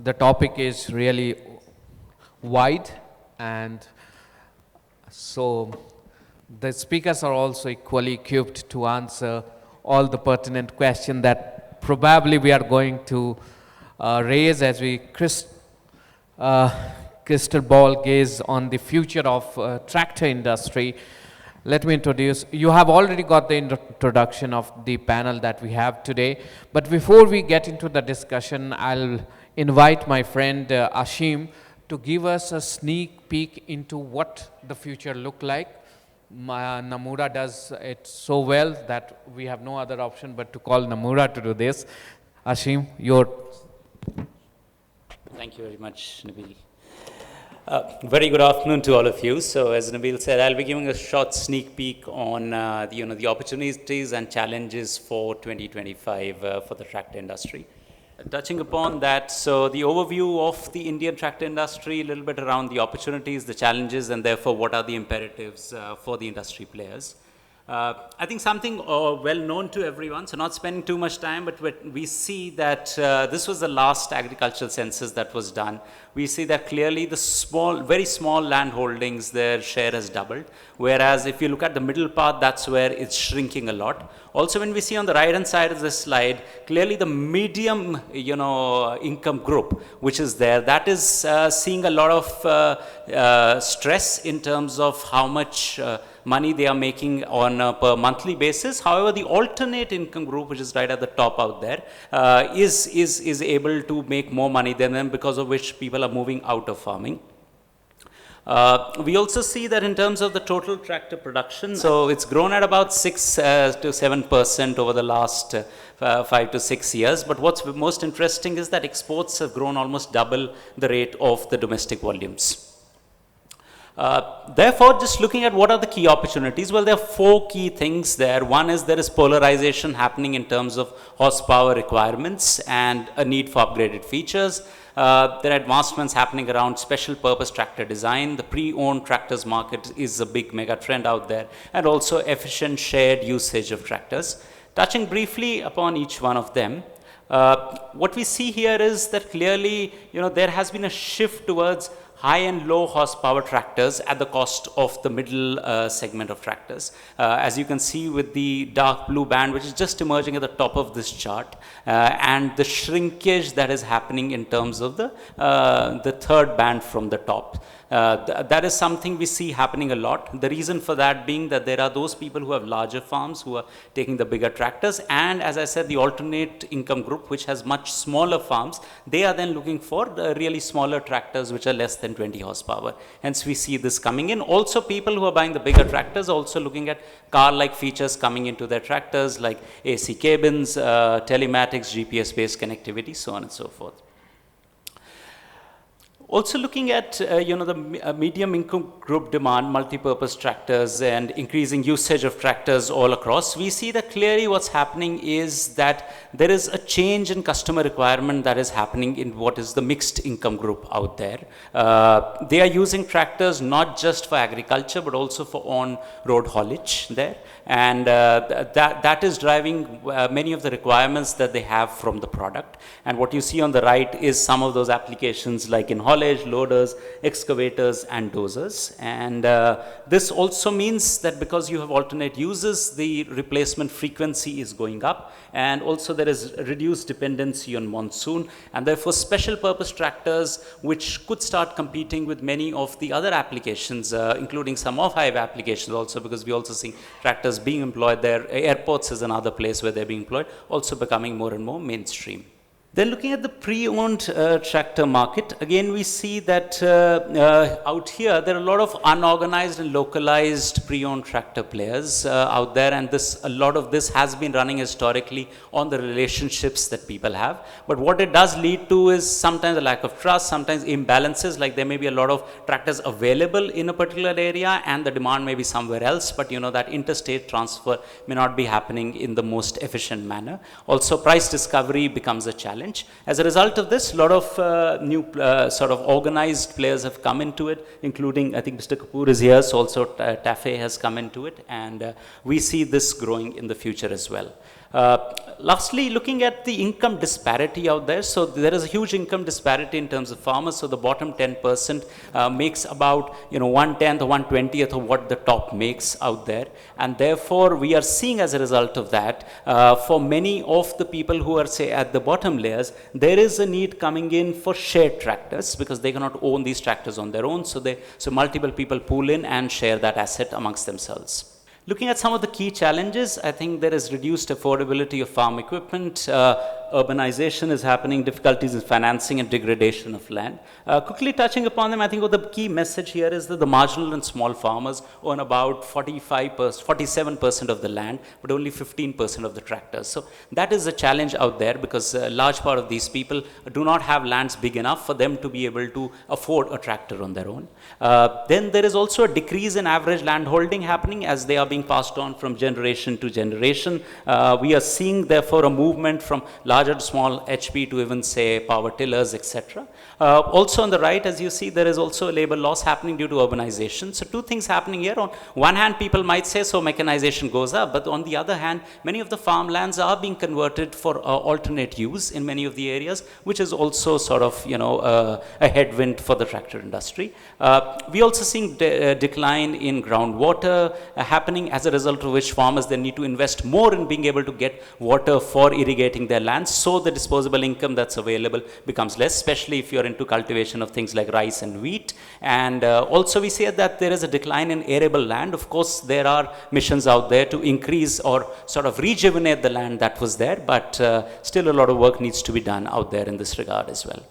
The topic is really wide, and so the speakers are also equally equipped to answer all the pertinent questions that probably we are going to raise as we crystal ball gaze on the future of tractor industry. Let me introduce, you have already got the introduction of the panel that we have today, but before we get into the discussion, I'll invite my friend Ashim to give us a sneak peek into what the future look like. Nomura does it so well that we have no other option but to call Nomura to do this. Ashim, your... Thank you very much, Nabil. Very good afternoon to all of you. So, as Nabil said, I'll be giving a short sneak peek on the opportunities and challenges for 2025 for the tractor industry. Touching upon that, so the overview of the Indian tractor industry, a little bit around the opportunities, the challenges, and therefore what are the imperatives for the industry players. I think something well known to everyone, so not spending too much time, but we see that this was the last agricultural census that was done. We see that clearly the very small land holdings, their share has doubled. Whereas if you look at the middle part, that's where it's shrinking a lot. Also, when we see on the right-hand side of this slide, clearly the medium, income group, which is there, that is seeing a lot of stress in terms of how much money they are making on a per monthly basis. However, the alternate income group, which is right at the top out there, is able to make more money than them, because of which people are moving out of farming. We also see that in terms of the total tractor production, so it's grown at about 6 to 7% over the last 5 to 6 years. But what's most interesting is that exports have grown almost double the rate of the domestic volumes. Therefore, just looking at what are the key opportunities, well, there are 4 key things there. One is there is polarization happening in terms of horsepower requirements and a need for upgraded features. There are advancements happening around special purpose tractor design. The pre-owned tractors market is a big mega trend out there, and also efficient shared usage of tractors. Touching briefly upon each one of them, what we see here is that clearly, there has been a shift towards high and low horsepower tractors at the cost of the middle segment of tractors. As you can see with the dark blue band, which is just emerging at the top of this chart, and the shrinkage that is happening in terms of the third band from the top. That is something we see happening a lot. The reason for that being that there are those people who have larger farms who are taking the bigger tractors, and as I said, the alternate income group, which has much smaller farms, they are then looking for the really smaller tractors which are less than 20 horsepower. Hence we see this coming in. Also, people who are buying the bigger tractors are also looking at car-like features coming into their tractors, like AC cabins, telematics, GPS-based connectivity, so on and so forth. Also looking at the medium income group demand, multi-purpose tractors, and increasing usage of tractors all across, we see that clearly what's happening is that there is a change in customer requirement that is happening in what is the mixed income group out there. They are using tractors not just for agriculture but also for on-road haulage there, and that is driving many of the requirements that they have from the product. And what you see on the right is some of those applications like in haulage, loaders, excavators, and dozers. And this also means that because you have alternate uses, the replacement frequency is going up, and also there is reduced dependency on monsoon, and therefore special purpose tractors, which could start competing with many of the other applications, including some off-highway applications also, because we also see tractors being employed there. Airports is another place where they're being employed, also becoming more and more mainstream. Then looking at the pre-owned tractor market, again we see that out here there are a lot of unorganized and localized pre-owned tractor players out there, and a lot of this has been running historically on the relationships that people have. But what it does lead to is sometimes a lack of trust, sometimes imbalances, like there may be a lot of tractors available in a particular area and the demand may be somewhere else, but that interstate transfer may not be happening in the most efficient manner. Also, price discovery becomes a challenge. As a result of this, a lot of new sort of organized players have come into it, including, I think Mr. Kapoor is here, so also TAFE has come into it, and we see this growing in the future as well. Lastly, looking at the income disparity out there, so there is a huge income disparity in terms of farmers. So the bottom 10% makes about 1/10 or 1/20th of what the top makes out there, and therefore we are seeing as a result of that, for many of the people who are say at the bottom layers, there is a need coming in for shared tractors because they cannot own these tractors on their own. So multiple people pool in and share that asset amongst themselves. Looking at some of the key challenges, I think there is reduced affordability of farm equipment, urbanization is happening, difficulties in financing and degradation of land. Quickly touching upon them, I think what the key message here is that the marginal and small farmers own about 47% of the land, but only 15% of the tractors. So that is a challenge out there because a large part of these people do not have lands big enough for them to be able to afford a tractor on their own. Then there is also a decrease in average land holding happening as they are being passed on from generation to generation. We are seeing therefore a movement from larger to small HP to even say power tillers, etc. Also on the right, as you see, there is also a labor loss happening due to urbanization. So two things happening here. On one hand, people might say so mechanization goes up, but on the other hand, many of the farmlands are being converted for alternate use in many of the areas, which is also sort of a headwind for the tractor industry. We also seeing decline in groundwater happening, as a result of which farmers then need to invest more in being able to get water for irrigating their lands, so the disposable income that's available becomes less, especially if you're into cultivation of things like rice and wheat. And also we see that there is a decline in arable land. Of course, there are missions out there to increase or sort of rejuvenate the land that was there, but still a lot of work needs to be done out there in this regard as well.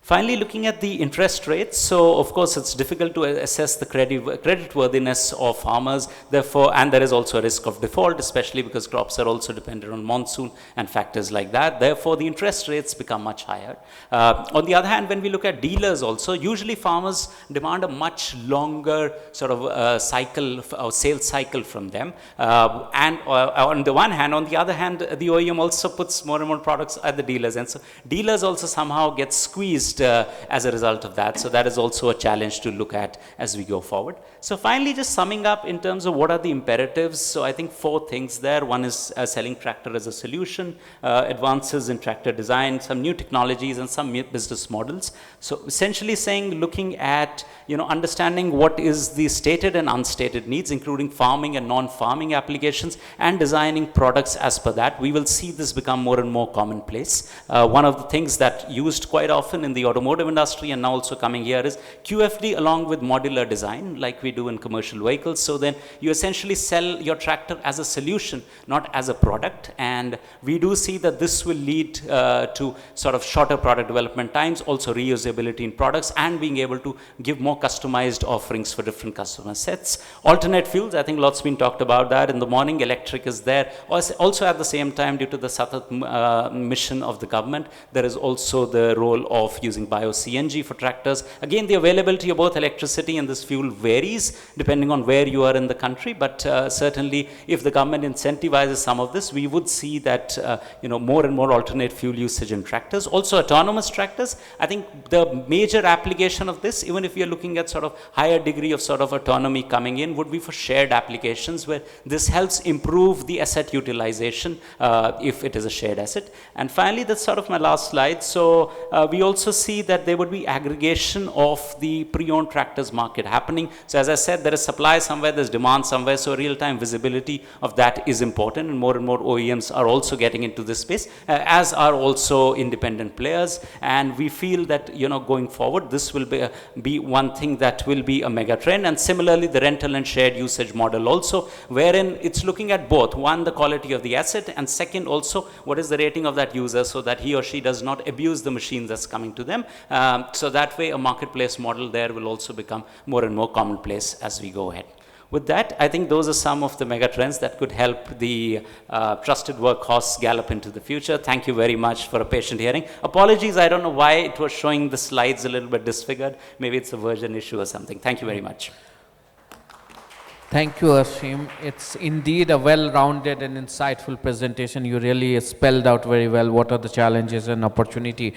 Finally, looking at the interest rates, so of course it's difficult to assess the creditworthiness of farmers, therefore, and there is also a risk of default, especially because crops are also dependent on monsoon and factors like that. Therefore, the interest rates become much higher. On the other hand, when we look at dealers also, usually farmers demand a much longer sort of cycle or sales cycle from them. And on the one hand, on the other hand, the OEM also puts more and more products at the dealers, and so dealers also somehow get squeezed as a result of that. So that is also a challenge to look at as we go forward. So finally, just summing up in terms of what are the imperatives. So I think four things there. One is selling tractor as a solution, advances in tractor design, some new technologies and some new business models. So essentially saying, looking at, understanding what is the stated and unstated needs, including farming and non-farming applications, and designing products as per that. We will see this become more and more commonplace. One of the things that used quite often in the automotive industry and now also coming here is QFD along with modular design, like we do in commercial vehicles. So then you essentially sell your tractor as a solution, not as a product. And we do see that this will lead to sort of shorter product development times, also reusability in products, and being able to give more customized offerings for different customer sets. Alternate fuels, I think lots been talked about that in the morning. Electric is there. Also at the same time, due to the Satat mission of the government, there is also the role of using bio-CNG for tractors. Again, the availability of both electricity and this fuel varies depending on where you are in the country, but certainly if the government incentivizes some of this, we would see that more and more alternate fuel usage in tractors. Also autonomous tractors, I think the major application of this, even if we are looking at sort of higher degree of sort of autonomy coming in, would be for shared applications where this helps improve the asset utilization if it is a shared asset. And finally, that's sort of my last slide. So we also see that there would be aggregation of the pre-owned tractors market happening. So as I said, there is supply somewhere, there's demand somewhere, so real-time visibility of that is important, and more OEMs are also getting into this space, as are also independent players. And we feel that going forward, this will be one thing that will be a mega trend. And similarly, the rental and shared usage model also, wherein it's looking at both, one, the quality of the asset, and second also, what is the rating of that user, so that he or she does not abuse the machine that's coming to them. So that way, a marketplace model there will also become more and more commonplace as we go ahead. With that, I think those are some of the mega trends that could help the trusted workhorse gallop into the future. Thank you very much for a patient hearing. Apologies, I don't know why it was showing the slides a little bit disfigured. Maybe it's a version issue or something. Thank you very much. Thank you, Ashim. It's indeed a well-rounded and insightful presentation. You really spelled out very well what are the challenges and opportunity.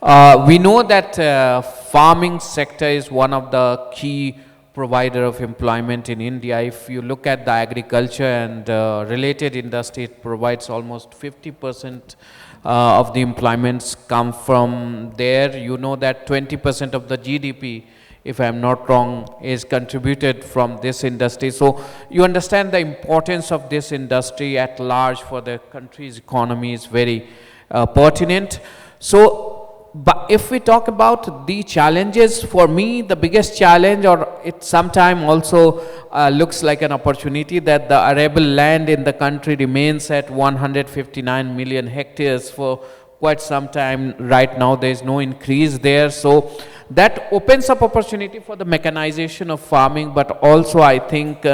We know that farming sector is one of the key provider of employment in India. If you look at the agriculture and related industry, it provides almost 50% of the employments come from there. You know that 20% of the GDP, if I am not wrong, is contributed from this industry. So you understand the importance of this industry at large for the country's economy is very pertinent. So, but if we talk about the challenges, for me, the biggest challenge, or it sometimes also looks like an opportunity, that the arable land in the country remains at 159 million hectares for quite some time. Right now, there is no increase there. So that opens up opportunity for the mechanization of farming, but also I think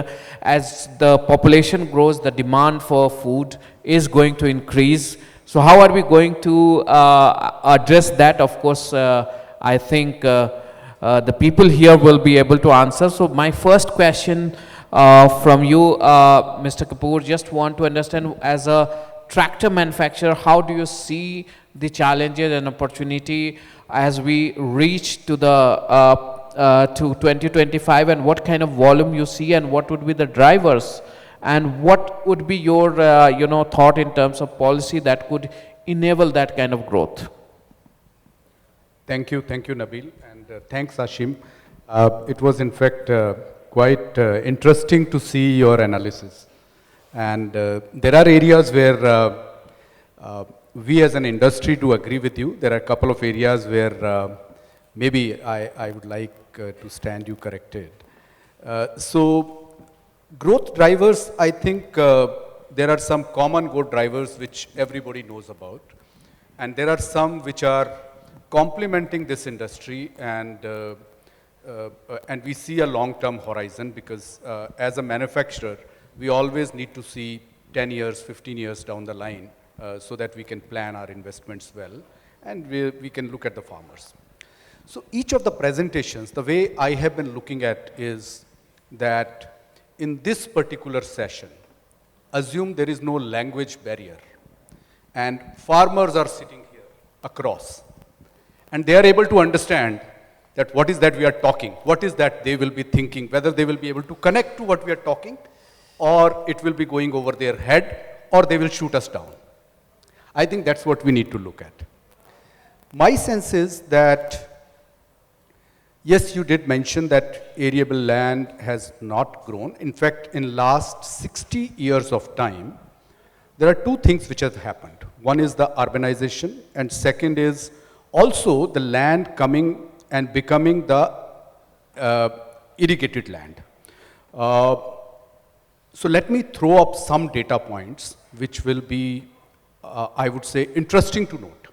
as the population grows, the demand for food is going to increase. So how are we going to address that? Of course, I think the people here will be able to answer. So my first question from you, Mr. Kapoor, just want to understand, as a tractor manufacturer, how do you see the challenges and opportunity as we reach to the to 2025, and what kind of volume you see, and what would be the drivers? And what would be your, thought in terms of policy that could enable that kind of growth? Thank you, Nabil, and thanks, Ashim. It was in fact quite interesting to see your analysis. And there are areas where we as an industry do agree with you. There are a couple of areas where maybe I would like to stand you corrected. Growth drivers, I think there are some common growth drivers which everybody knows about. And there are some which are complementing this industry, and we see a long-term horizon, because as a manufacturer, we always need to see 10 years, 15 years down the line so that we can plan our investments well, and we can look at the farmers. So each of the presentations, the way I have been looking at is that in this particular session, assume there is no language barrier, and farmers are sitting here across, and they are able to understand that what is that we are talking, what is that they will be thinking, whether they will be able to connect to what we are talking, or it will be going over their head, or they will shoot us down. I think that's what we need to look at. My sense is that, yes, you did mention that arable land has not grown. In fact, in last 60 years of time, there are two things which have happened. One is the urbanization, and second is also the land coming and becoming the irrigated land. So let me throw up some data points which will be, I would say, interesting to note.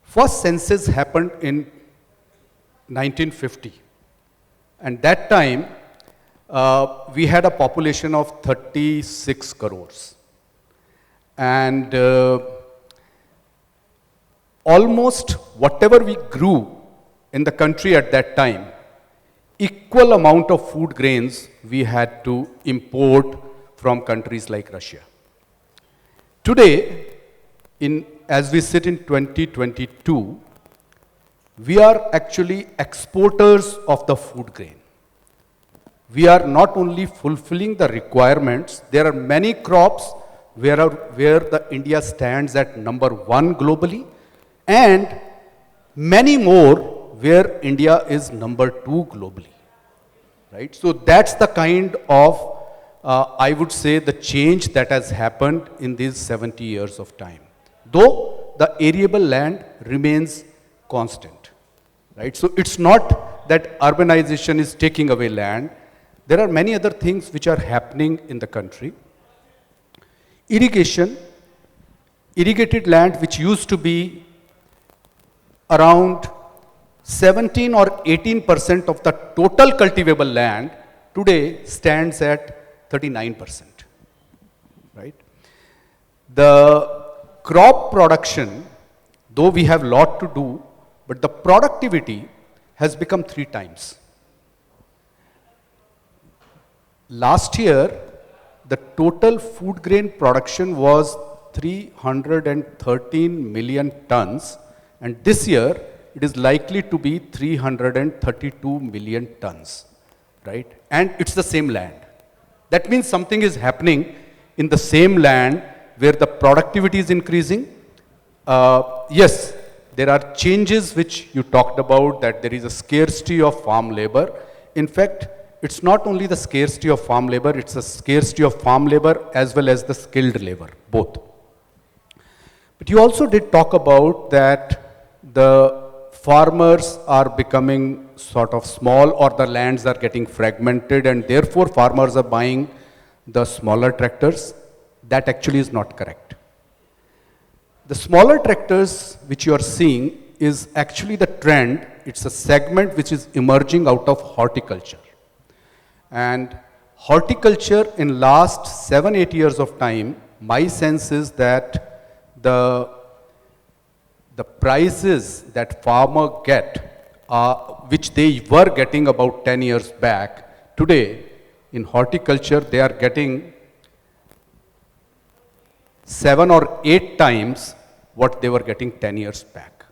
First census happened in 1950, and that time we had a population of 36 crores, and almost whatever we grew in the country at that time, equal amount of food grains we had to import from countries like Russia. Today, as we sit in 2022, we are actually exporters of the food grain. We are not only fulfilling the requirements, there are many crops where the India stands at #1 globally, and many more where India is #2 globally, right? So that's the kind of, I would say, the change that has happened in these 70 years of time. Though the arable land remains constant, right? So it's not that urbanization is taking away land. There are many other things which are happening in the country. Irrigation, irrigated land, which used to be around 17 or 18% of the total cultivable land, today stands at 39%, right? The crop production, though we have a lot to do, but the productivity has become 3 times. Last year, the total food grain production was 313 million tons, and this year it is likely to be 332 million tons. right? And it's the same land. That means something is happening in the same land where the productivity is increasing. Yes, there are changes which you talked about, that there is a scarcity of farm labor. In fact, it's not only the scarcity of farm labor, it's the scarcity of farm labor as well as the skilled labor, both. But you also did talk about that the farmers are becoming sort of small, or the lands are getting fragmented, and therefore farmers are buying the smaller tractors. That actually is not correct. The smaller tractors which you are seeing is actually the trend. It's a segment which is emerging out of horticulture. And horticulture in last 7-8 years of time, my sense is that the prices that farmer get, which they were getting about 10 years back, today in horticulture they are getting 7 or 8 times what they were getting 10 years back.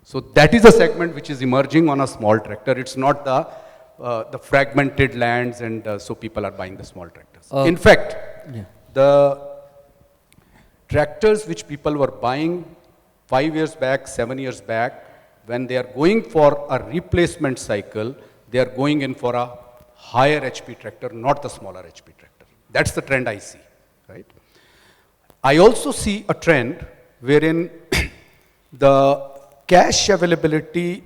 So that is a segment which is emerging on a small tractor. It's not the fragmented lands, and so people are buying the small tractors. In fact, the tractors which people were buying 5 years back, 7 years back, when they are going for a replacement cycle, they are going in for a higher HP tractor, not the smaller HP tractor. That's the trend I see, right? I also see a trend wherein the cash availability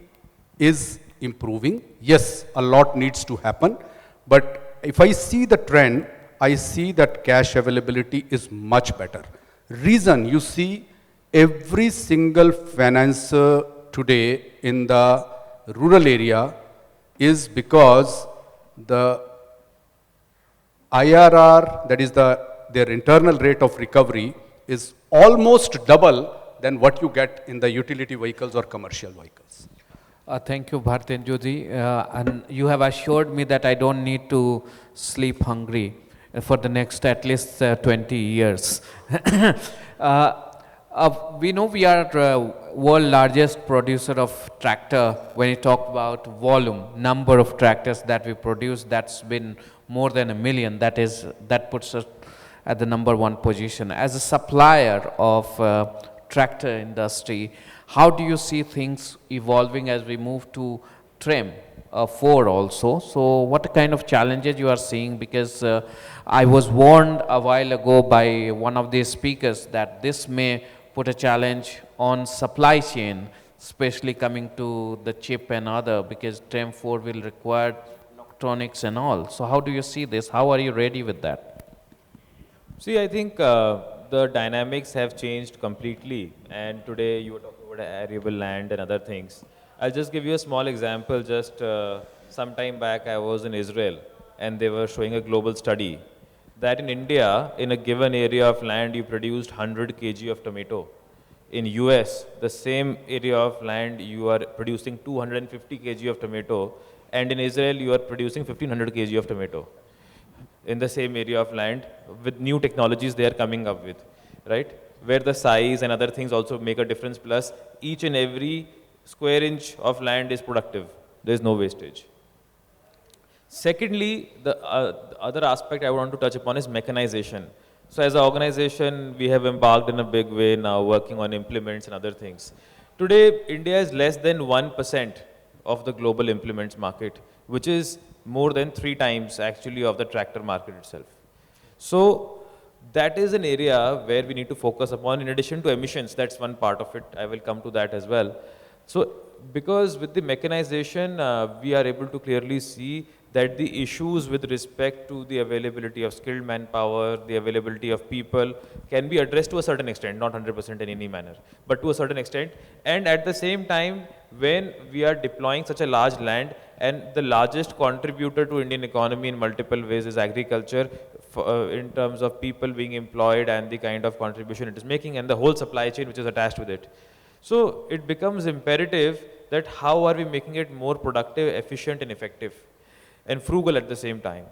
is improving. Yes, a lot needs to happen, but if I see the trend, I see that cash availability is much better. Reason, you see every single financer today in the rural area is because the IRR, that is their internal rate of recovery, is almost double than what you get in the utility vehicles or commercial vehicles. Thank you, Bhartenjo ji. And you have assured me that I don't need to sleep hungry for the next at least 20 years. We know we are world largest producer of tractor. When you talk about volume, number of tractors that we produce, that's been more than 1 million. That puts us at the #1 position. As a supplier of tractor industry, how do you see things evolving as we move to TREM 4 also? So what kind of challenges you are seeing? Because I was warned a while ago by one of the speakers that this may put a challenge on supply chain, especially coming to the chip and other, because TREM 4 will require electronics and all. So how do you see this? How are you ready with that? See, I think the dynamics have changed completely, and today you were talking about arable land and other things. I'll just give you a small example. Just some time back I was in Israel, and they were showing a global study that in India, in a given area of land, you produced 100 kg of tomato. In US, the same area of land, you are producing 250 kg of tomato, and in Israel, you are producing 1500 kg of tomato in the same area of land with new technologies they are coming up with, right? Where the size and other things also make a difference, plus each and every square inch of land is productive. There is no wastage. Secondly, the other aspect I want to touch upon is mechanization. So as an organization, we have embarked in a big way now, working on implements and other things. Today, India is less than 1% of the global implements market, which is more than 3 times actually of the tractor market itself. So that is an area where we need to focus upon. In addition to emissions, that's one part of it. I will come to that as well. So because with the mechanization, we are able to clearly see that the issues with respect to the availability of skilled manpower, the availability of people can be addressed to a certain extent, not 100% in any manner, but to a certain extent. And at the same time, when we are deploying such a large land, and the largest contributor to Indian economy in multiple ways is agriculture, in terms of people being employed and the kind of contribution it is making, and the whole supply chain which is attached with it. So it becomes imperative that how are we making it more productive, efficient and effective, and frugal at the same time.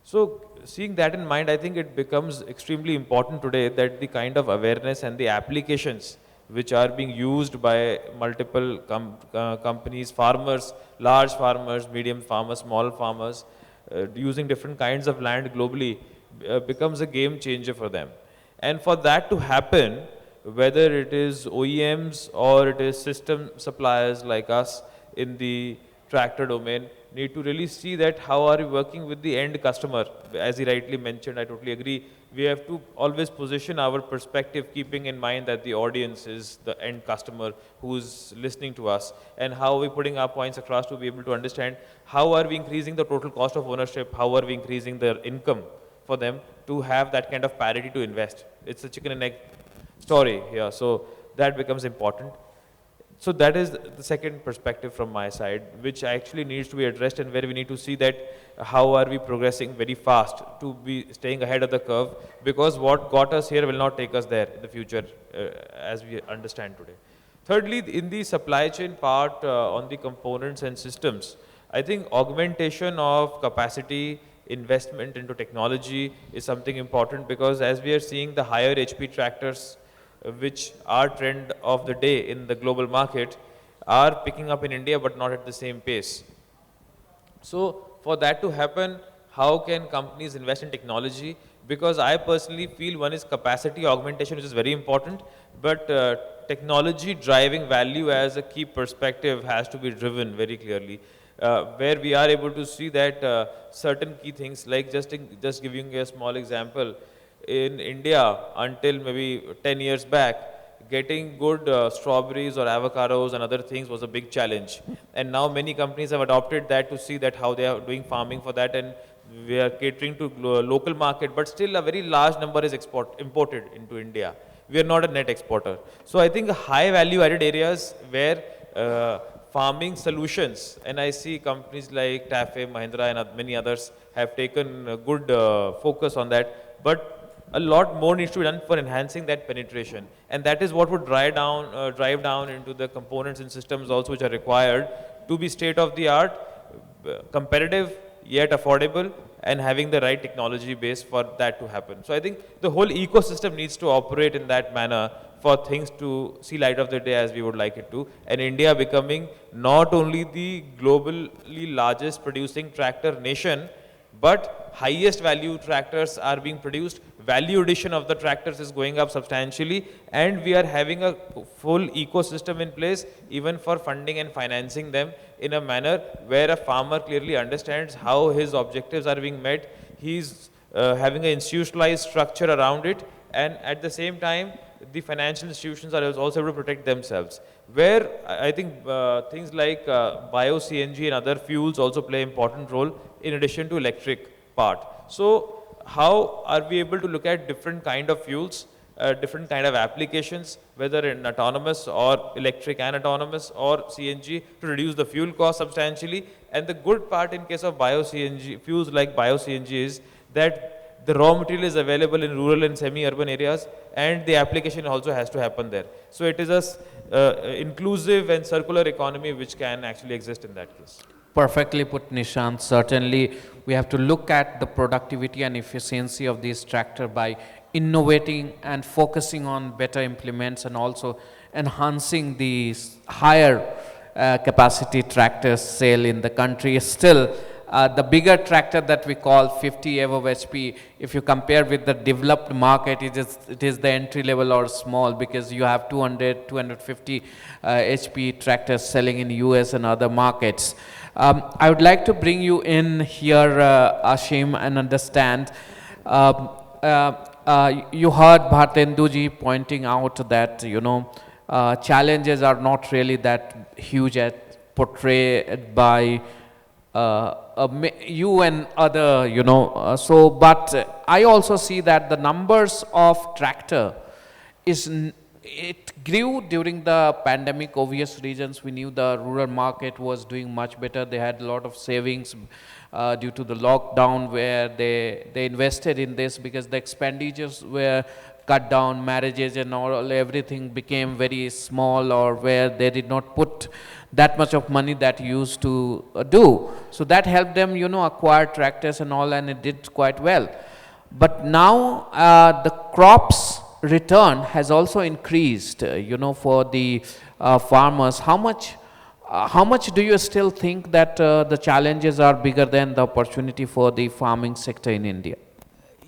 So seeing that in mind, I think it becomes extremely important today that the kind of awareness and the applications which are being used by multiple companies, farmers, large farmers, medium farmers, small farmers, using different kinds of land globally becomes a game changer for them. And for that to happen, whether it is OEMs or it is system suppliers like us in the tractor domain, need to really see that how are we working with the end customer. As he rightly mentioned, I totally agree. We have to always position our perspective, keeping in mind that the audience is the end customer who's listening to us, and how are we putting our points across to be able to understand how are we increasing the total cost of ownership, how are we increasing their income for them to have that kind of parity to invest. It's a chicken and egg story here, so that becomes important. So that is the second perspective from my side, which actually needs to be addressed, and where we need to see that how are we progressing very fast to be staying ahead of the curve, because what got us here will not take us there in the future as we understand today. Thirdly, in the supply chain part on the components and systems, I think augmentation of capacity, investment into technology is something important, because as we are seeing the higher HP tractors, which are trend of the day in the global market, are picking up in India but not at the same pace. So for that to happen, how can companies invest in technology? Because I personally feel one is capacity augmentation, which is very important, but technology driving value as a key perspective has to be driven very clearly. Where we are able to see that certain key things, like just giving you a small example, in India until maybe 10 years back, getting good strawberries or avocados and other things was a big challenge. And now many companies have adopted that to see that how they are doing farming for that, and we are catering to local market, but still a very large number is imported into India. We are not a net exporter. So I think high value added areas where farming solutions, and I see companies like TAFE, Mahindra and many others have taken a good focus on that, but a lot more needs to be done for enhancing that penetration, and that is what would drive down into the components and systems also which are required to be state of the art, competitive yet affordable, and having the right technology base for that to happen. So I think the whole ecosystem needs to operate in that manner for things to see light of the day as we would like it to, and India becoming not only the globally largest producing tractor nation, but highest value tractors are being produced, value addition of the tractors is going up substantially, and we are having a full ecosystem in place even for funding and financing them in a manner where a farmer clearly understands how his objectives are being met. He's having an institutionalized structure around it, and at the same time the financial institutions are also able to protect themselves. Where I think things like bio-CNG and other fuels also play an important role in addition to electric part. So how are we able to look at different kind of fuels, different kind of applications, whether in autonomous or electric and autonomous or CNG, to reduce the fuel cost substantially? And the good part in case of bio-CNG, fuels like bio-CNG, is that the raw material is available in rural and semi-urban areas, and the application also has to happen there. So it is a inclusive and circular economy which can actually exist in that case. Perfectly put, Nishant. Certainly, we have to look at the productivity and efficiency of this tractor by innovating and focusing on better implements, and also enhancing the higher capacity tractors sale in the country. Still, the bigger tractor that we call 50 above HP, if you compare with the developed market, it is the entry level or small, because you have 200, 250 HP tractors selling in US and other markets. I would like to bring you in here, Ashim, and understand. You heard Bhartenduji pointing out that, challenges are not really that huge portrayed by you and other, but I also see that the numbers of tractor it grew during the pandemic. Obvious reasons, we knew the rural market was doing much better. They had a lot of savings due to the lockdown, where they invested in this because the expenditures were cut down, marriages and everything became very small, or where they did not put that much of money that used to do. So that helped them, acquire tractors and all, and it did quite well. But now the crops return has also increased, for the farmers. How much how much do you still think that the challenges are bigger than the opportunity for the farming sector in India?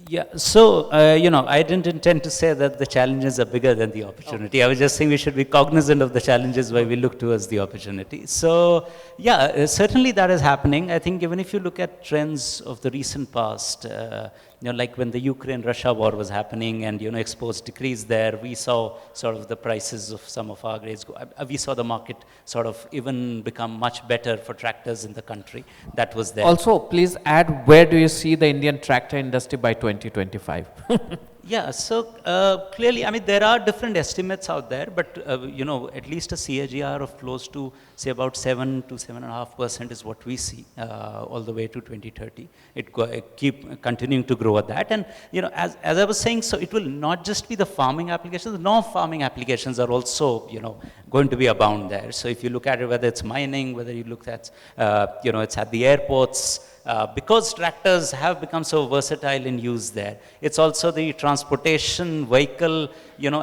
Yeah, so, I didn't intend to say that the challenges are bigger than the opportunity. I was just saying we should be cognizant of the challenges while we look towards the opportunity. So, yeah, certainly that is happening. I think even if you look at trends of the recent past, like when the Ukraine-Russia war was happening and, exports decreased there, we saw sort of the prices of some of our grades go. We saw the market sort of even become much better for tractors in the country. That was there. Also, please add, where do you see the Indian tractor industry by 2025? Yeah, so clearly, I mean, there are different estimates out there, but at least a CAGR of close to, say, about 7 to 7.5% is what we see all the way to 2030. It keep continuing to grow at that, and as I was saying, so it will not just be the farming applications. Non-farming applications are also going to be abound there. So if you look at it, whether it's mining, whether you look at it's at the airports. Because tractors have become so versatile in use there, it's also the transportation vehicle,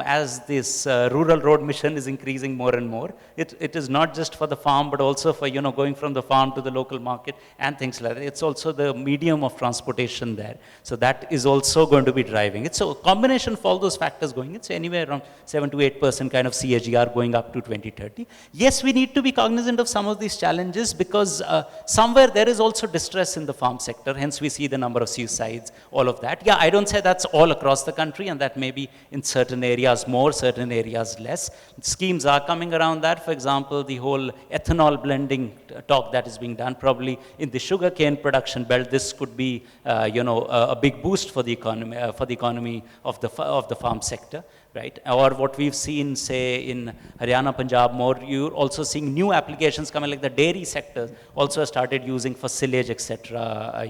as this rural road mission is increasing more and more. It is not just for the farm, but also for, going from the farm to the local market and things like that. It's also the medium of transportation there. So that is also going to be driving it. So a combination of all those factors going, it's anywhere around 7 to 8% kind of CAGR going up to 2030. Yes, we need to be cognizant of some of these challenges because somewhere there is also distress in the farm sector, hence we see the number of suicides, all of that. Yeah, I don't say that's all across the country, and that may be in certain areas more, certain areas less. Schemes are coming around that. For example, the whole ethanol blending talk that is being done, probably in the sugarcane production belt, this could be, a big boost for the economy of the farm sector. Right? Or what we've seen, say, in Haryana, Punjab, more, you're also seeing new applications coming, like the dairy sector also started using for silage, etc.,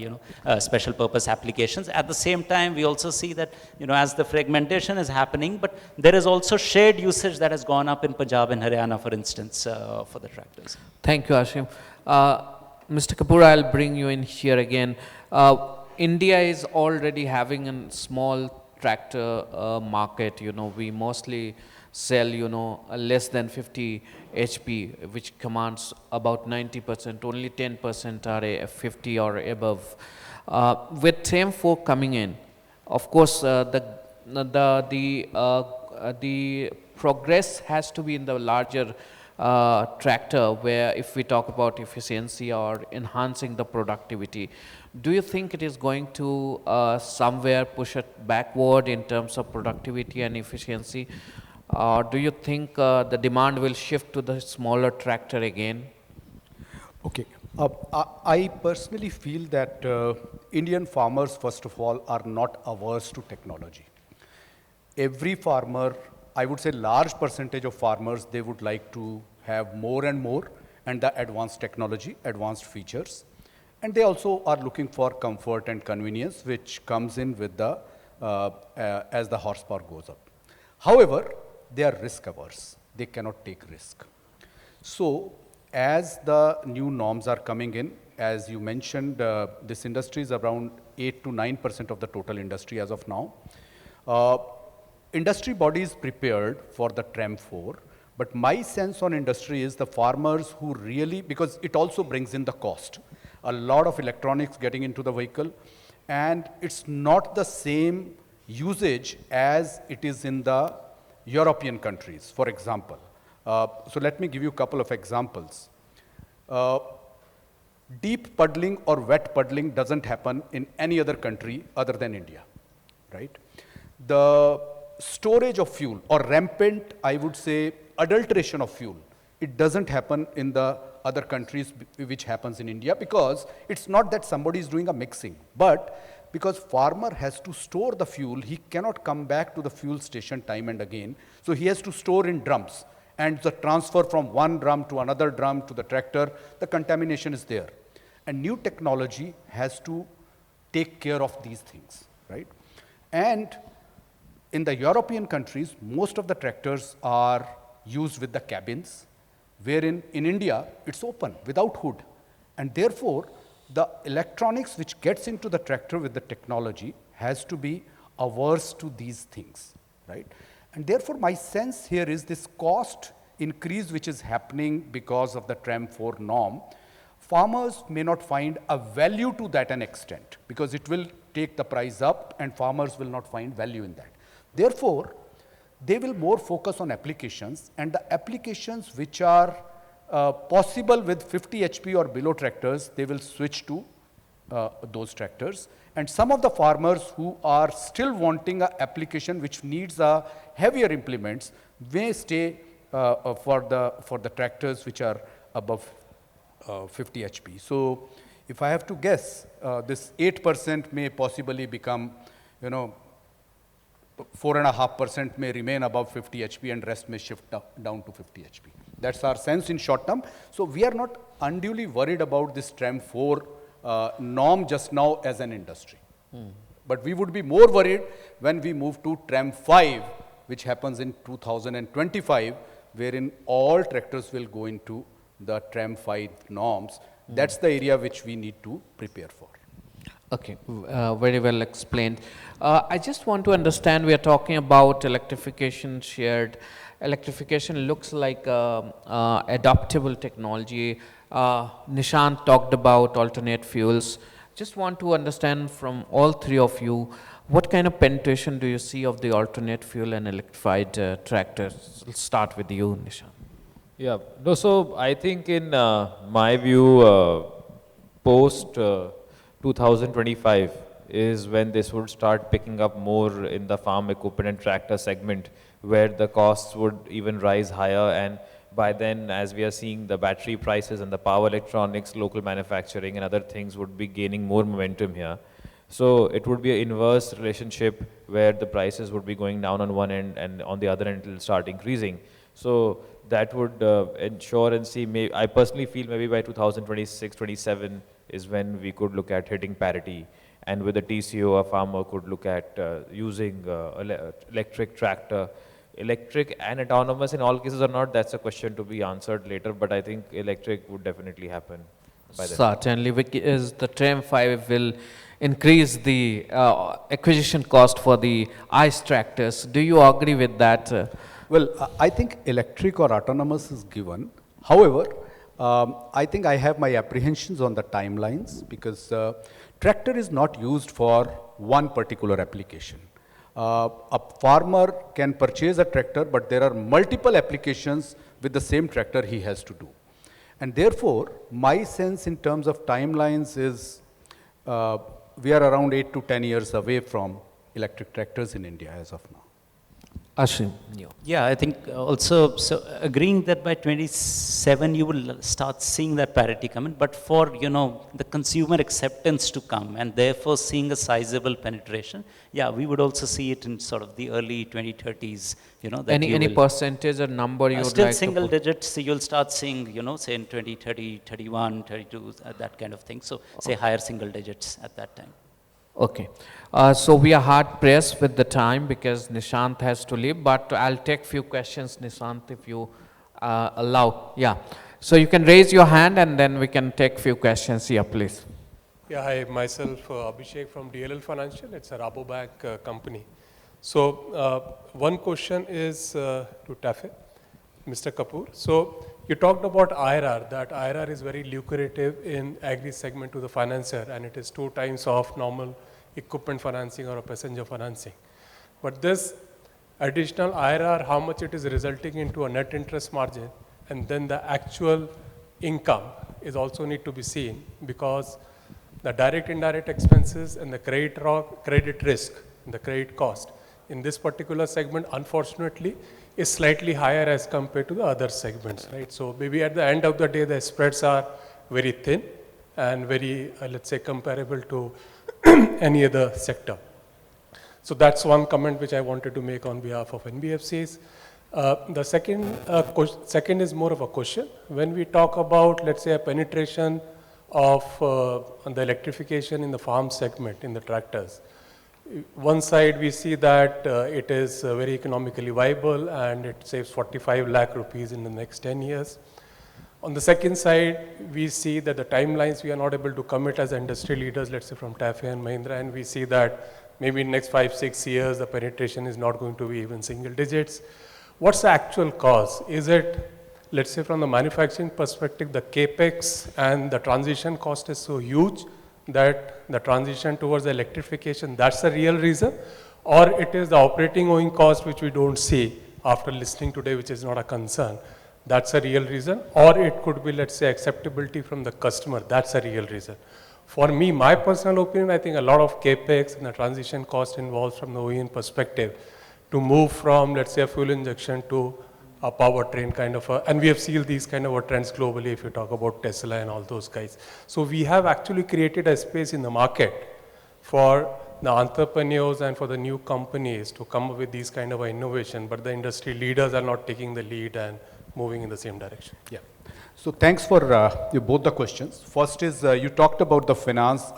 special purpose applications. At the same time, we also see that, as the fragmentation is happening, but there is also shared usage that has gone up in Punjab and Haryana, for instance, for the tractors. Thank you, Ashim. Mr. Kapoor, I'll bring you in here again. India is already having a small tractor market. We mostly sell, less than 50 HP, which commands about 90%. Only 10% are a 50 or above. With TEM4 coming in, of course, the progress has to be in the larger tractor, where if we talk about efficiency or enhancing the productivity. Do you think it is going to somewhere push it backward in terms of productivity and efficiency? Or do you think the demand will shift to the smaller tractor again? Okay. I personally feel that Indian farmers, first of all, are not averse to technology. Every farmer, I would say large percentage of farmers, they would like to have more and more and the advanced technology, advanced features. And they also are looking for comfort and convenience, which comes in with the, as the horsepower goes up. However, they are risk averse. They cannot take risk. So as the new norms are coming in, as you mentioned, this industry is around 8 to 9% of the total industry as of now. Industry body is prepared for the TREM4, but my sense on industry is the farmers who really, because it also brings in the cost. A lot of electronics getting into the vehicle, and it's not the same usage as it is in the European countries, for example. So let me give you a couple of examples. Deep puddling or wet puddling doesn't happen in any other country other than India, right? The storage of fuel or rampant, I would say, adulteration of fuel, it doesn't happen in the other countries which happens in India, because it's not that somebody is doing a mixing, but because farmer has to store the fuel, he cannot come back to the fuel station time and again. So he has to store in drums, and the transfer from one drum to another drum to the tractor, the contamination is there. And new technology has to take care of these things, right? And in the European countries, most of the tractors are used with the cabins, wherein in India, it's open without hood. And therefore, the electronics which gets into the tractor with the technology has to be averse to these things, right? And therefore, my sense here is this cost increase which is happening because of the TREM 4 norm, farmers may not find a value to that an extent, because it will take the price up and farmers will not find value in that. Therefore, they will more focus on applications, and the applications which are possible with 50 HP or below tractors, they will switch to those tractors. And some of the farmers who are still wanting an application which needs a heavier implements may stay for the tractors which are above 50 HP. So if I have to guess, this 8% may possibly become, 4.5% may remain above 50 HP and rest may shift down to 50 HP. That's our sense in short term. So we are not unduly worried about this TREM 4 norm just now as an industry. But we would be more worried when we move to TREM 5, which happens in 2025, wherein all tractors will go into the TREM 5 norms. That's the area which we need to prepare for. Okay, very well explained. I just want to understand, we are talking about electrification, shared. Electrification looks like adaptable technology. Nishant talked about alternate fuels. Just want to understand from all three of you, what kind of penetration do you see of the alternate fuel and electrified tractors? We'll start with you, Nishant. Yeah, no, so I think in my view, post 2025 is when this would start picking up more in the farm equipment and tractor segment, where the costs would even rise higher, and by then, as we are seeing, the battery prices and the power electronics, local manufacturing and other things would be gaining more momentum here. So it would be an inverse relationship where the prices would be going down on one end and on the other end it will start increasing. So that would ensure and see, I personally feel maybe by 2026, 27 is when we could look at hitting parity. And with the TCO, a farmer could look at using electric tractor. Electric and autonomous in all cases or not, that's a question to be answered later, but I think electric would definitely happen by then. Certainly, because the TREM 5 will increase the acquisition cost for the ICE tractors. Do you agree with that? Well, I think electric or autonomous is given. However, I think I have my apprehensions on the timelines, because tractor is not used for one particular application. A farmer can purchase a tractor, but there are multiple applications with the same tractor he has to do. And therefore, my sense in terms of timelines is we are around 8 to 10 years away from electric tractors in India as of now. Ashwin. Yeah, I think also, so agreeing that by 27 you will start seeing that parity come in, but for, the consumer acceptance to come and therefore seeing a sizable penetration, yeah, we would also see it in sort of the early 2030s, that Any percentage or number you would still like single to put? digits, you'll start seeing, say in 2030, 31, 32, that kind of thing. So say higher single digits at that time. Okay. So we are hard pressed with the time because Nishant has to leave, but I'll take few questions, Nishant, if you allow. Yeah. So you can raise your hand and then we can take few questions here, please. Yeah, hi, myself Abhishek from DLL Financial. It's a Rabobank company. So one question is to Tafe, Mr. Kapoor. So you talked about IRR, that IRR is very lucrative in agri segment to the financier, and it is 2 times of normal equipment financing or a passenger financing. But this additional IRR, how much it is resulting into a net interest margin, and then the actual income is also need to be seen, because the direct indirect expenses and the credit risk, the credit cost in this particular segment, unfortunately, is slightly higher as compared to the other segments, right? So maybe at the end of the day, the spreads are very thin and very, let's say, comparable to any other sector. So that's one comment which I wanted to make on behalf of NBFCs. The second is more of a question. When we talk about, let's say, a penetration of the electrification in the farm segment, in the tractors, one side we see that it is very economically viable and it saves 45 lakh rupees in the next 10 years. On the second side, we see that the timelines we are not able to commit as industry leaders, let's say from TAFE and Mahindra, and we see that maybe in next 5-6 years the penetration is not going to be even single digits. what's the actual cause? Is it, let's say from the manufacturing perspective, the capex and the transition cost is so huge that the transition towards the electrification, that's the real reason? Or it is the operating owing cost which we don't see after listening today, which is not a concern? That's a real reason. Or it could be, let's say, acceptability from the customer. That's a real reason. For me, my personal opinion, I think a lot of capex and the transition cost involved from the OEM perspective to move from, let's say, a fuel injection to a powertrain kind of a, and we have seen these kind of trends globally if you talk about Tesla and all those guys. So we have actually created a space in the market for the entrepreneurs and for the new companies to come up with these kind of innovation, but the industry leaders are not taking the lead and moving in the same direction. Yeah. So thanks for both the questions. First is you talked about the finance.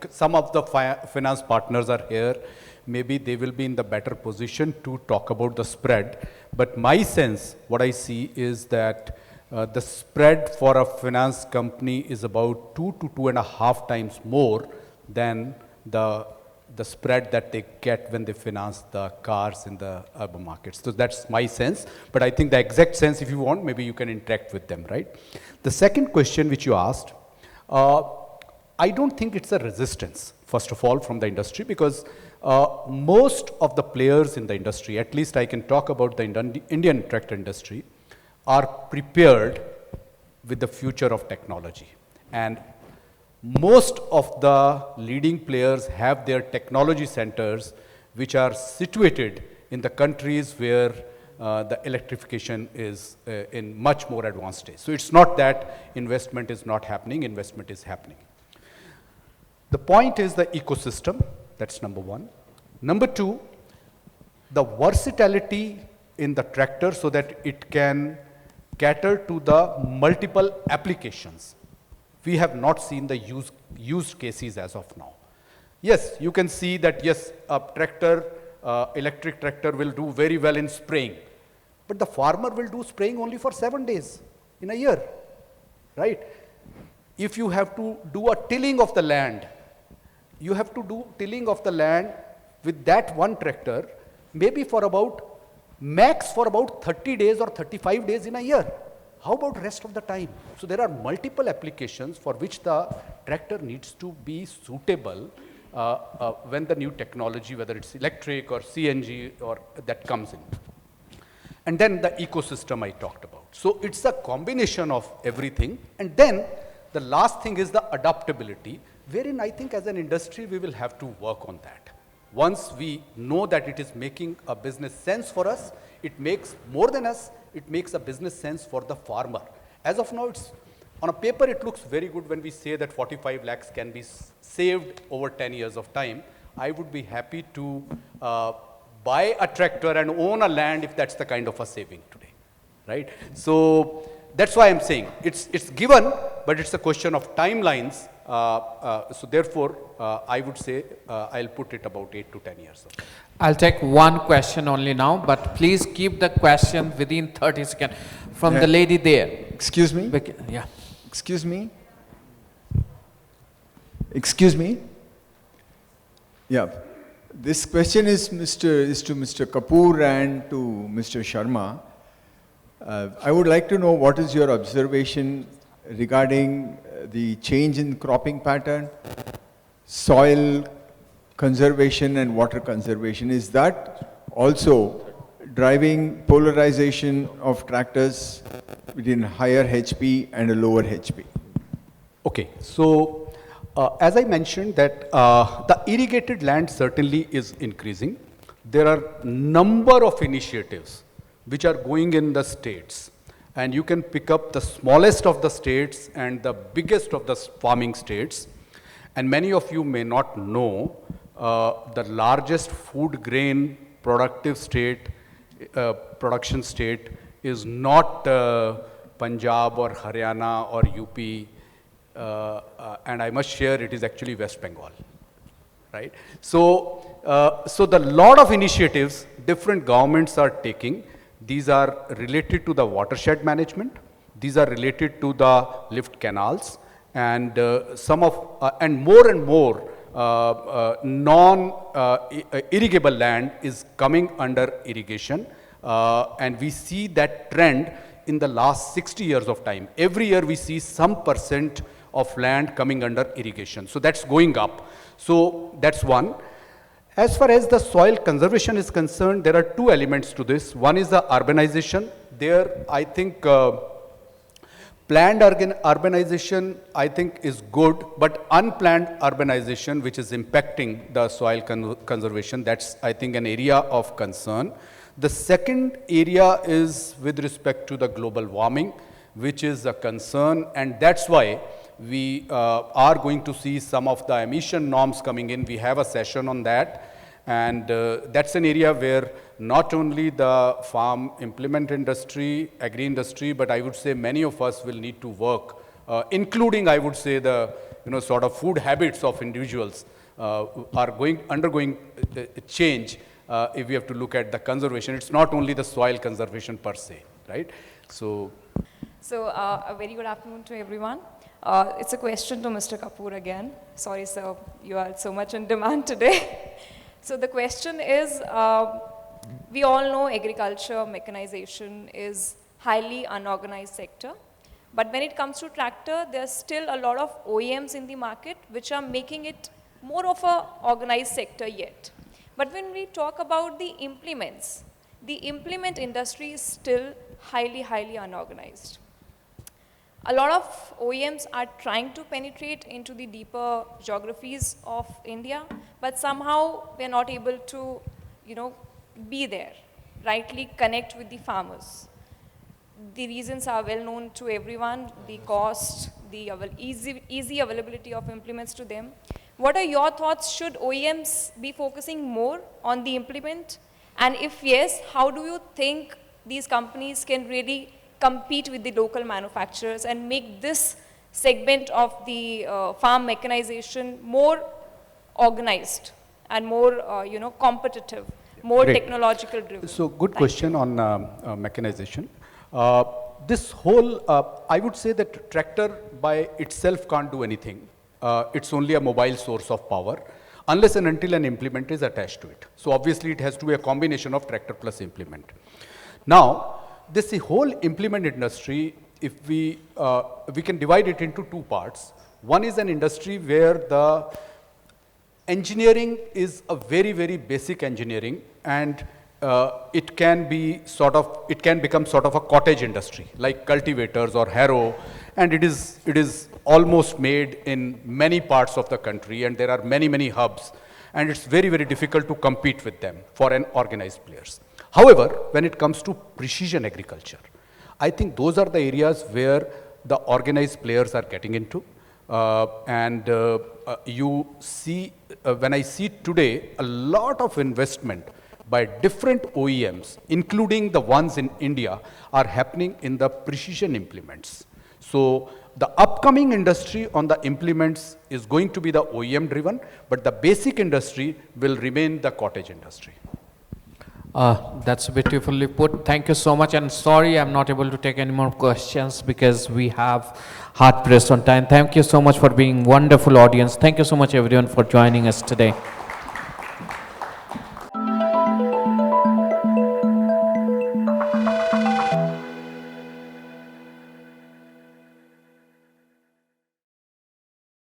Some of the finance partners are here. Maybe they will be in the better position to talk about the spread. But my sense, what I see is that the spread for a finance company is about 2 to 2.5 times more than the spread that they get when they finance the cars in the urban markets. So that's my sense. But I think the exact sense, if you want, maybe you can interact with them, right? The second question which you asked, I don't think it's a resistance, first of all, from the industry, because most of the players in the industry, at least I can talk about the Indian tractor industry, are prepared with the future of technology. And most of the leading players have their technology centers which are situated in the countries where the electrification is in much more advanced stage. So it's not that investment is not happening, investment is happening. The point is the ecosystem, that's number one. Number two, the versatility in the tractor so that it can cater to the multiple applications. We have not seen the used cases as of now. Yes, you can see that yes, a tractor, electric tractor will do very well in spraying, but the farmer will do spraying only for 7 days in a year, right? If you have to do a tilling of the land, you have to do tilling of the land with that one tractor, maybe for about, max for about 30 days or 35 days in a year. How about rest of the time? So there are multiple applications for which the tractor needs to be suitable when the new technology, whether it's electric or CNG or that comes in. And then the ecosystem I talked about. So it's a combination of everything. And then the last thing is the adaptability, wherein I think as an industry we will have to work on that. Once we know that it is making a business sense for us, it makes more than us, it makes a business sense for the farmer. As of now, it's on a paper, it looks very good when we say that 45 lakhs can be saved over 10 years of time. I would be happy to buy a tractor and own a land if that's the kind of a saving today, right? So that's why I'm saying it's given, but it's a question of timelines. So therefore, I would say I'll put it about 8 to 10 years. I'll take one question only now, but please keep the question within 30 seconds. From the lady there. Excuse me? Yeah. Excuse me? Excuse me? Yeah. This question is to Mr. Kapoor and to Mr. Sharma. I would like to know what is your observation regarding the change in cropping pattern, soil conservation and water conservation. Is that also driving polarization of tractors between higher HP and a lower HP? Okay, so as I mentioned that the irrigated land certainly is increasing. There are number of initiatives which are going in the states, and you can pick up the smallest of the states and the biggest of the farming states. And many of you may not know the largest food grain productive state, production state is not Punjab or Haryana or UP, and I must share it is actually West Bengal, right? So, so the lot of initiatives different governments are taking. These are related to the watershed management. These are related to the lift canals, and some of and more non-irrigable land is coming under irrigation And we see that trend in the last 60 years of time. Every year we see some percent of land coming under irrigation. So that's going up. So that's one. As far as the soil conservation is concerned, there are two elements to this. One is the urbanization. There, I think planned urbanization, I think, is good, but unplanned urbanization, which is impacting the soil conservation, that's, I think, an area of concern. The second area is with respect to the global warming, which is a concern, and that's why we are going to see some of the emission norms coming in. We have a session on that, and that's an area where not only the farm implement industry, agri industry, but I would say many of us will need to work, including, I would say, the sort of food habits of individuals are undergoing change. If we have to look at the conservation, it's not only the soil conservation per se, right? So a very good afternoon to everyone. It's a question to Mr. Kapoor again. Sorry, sir, you are so much in demand today. So the question is, we all know agriculture, mechanization is highly unorganized sector. But when it comes to tractor, there's still a lot of OEMs in the market which are making it more of a organized sector yet. But when we talk about the implements, the implement industry is still highly, highly unorganized. A lot of OEMs are trying to penetrate into the deeper geographies of India, but somehow we're not able to, be there, rightly connect with the farmers. The reasons are well known to everyone, the cost, the easy availability of implements to them. What are your thoughts? Should OEMs be focusing more on the implement? And if yes, how do you think these companies can really compete with the local manufacturers and make this segment of the farm mechanization more organized and more, competitive, more Great. technological driven? So good question on mechanization. This whole, I would say that tractor by itself can't do anything. It's only a mobile source of power, unless and until an implement is attached to it. So obviously it has to be a combination of tractor plus implement. Now, this whole implement industry, if we can divide it into two parts. One is an industry where the engineering is a very, very basic engineering, and it can become sort of a cottage industry, like cultivators or harrow, and it is almost made in many parts of the country, and there are many, many hubs, and it's very, very difficult to compete with them for an organized players. However, when it comes to precision agriculture, I think those are the areas where the organized players are getting into. You see, when I see today, a lot of investment by different OEMs, including the ones in India, are happening in the precision implements. So the upcoming industry on the implements is going to be the OEM driven, but the basic industry will remain the cottage industry. That's beautifully put. Thank you so much. And sorry, I'm not able to take any more questions because we have hard pressed on time. Thank you so much for being wonderful audience. Thank you so much everyone for joining us today.